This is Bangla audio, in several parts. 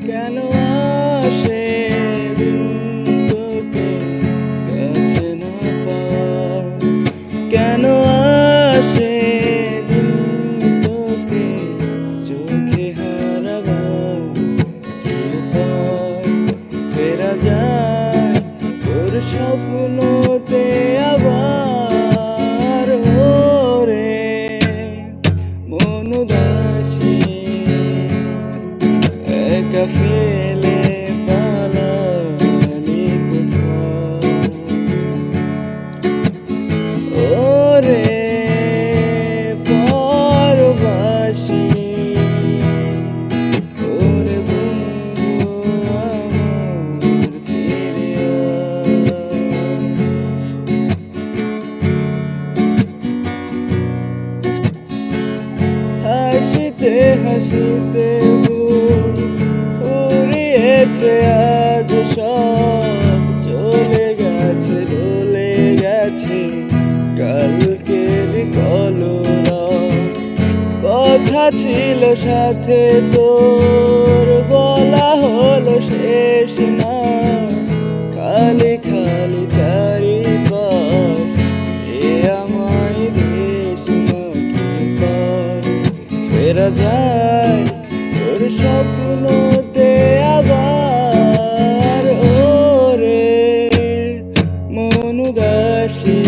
কেন আসে দিন তোকে কাছে না পাওয়ার? কেন আসে দিন তোকে চোখে হারাবার? কি উপায় ফেরা যায় তোর স্বপ্নতে আবার? ওরে মন উদাসী একা ফেলে পালালি কোথায়? ওরে পরবাসী, ওরে বন্ধু আমার ফিরে আয়। হাসিতে হাসিতে বুক ফুরিয়েছে আজ সব, চলে গেছে ভুলে গেছে কালকের কলরব। কথা ছিল সাথে তোর, বলা হলো শেষ না, খালি খালি চারিপাশ এ আমায় দেশ নাকি পার? ফেরা যায় তোর স্বপ্নতে আবার? ওরে মন উদাসী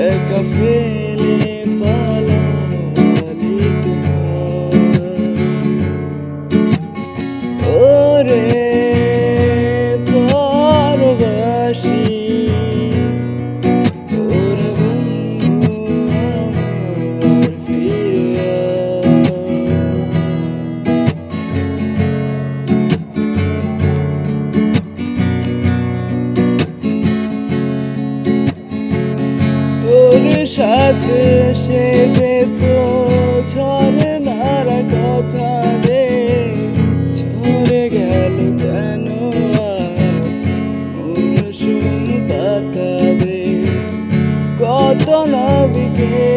একা ফেলে পালালি কোথায়? ওরে পরবাসী, ওরে বন্ধু আমার ফিরে আয়। তোর সাথে সে যেত ঝরনার কথা রে, ঝরে গেল কেন আজ মৌসুম পাতাবে? কত নাবিকের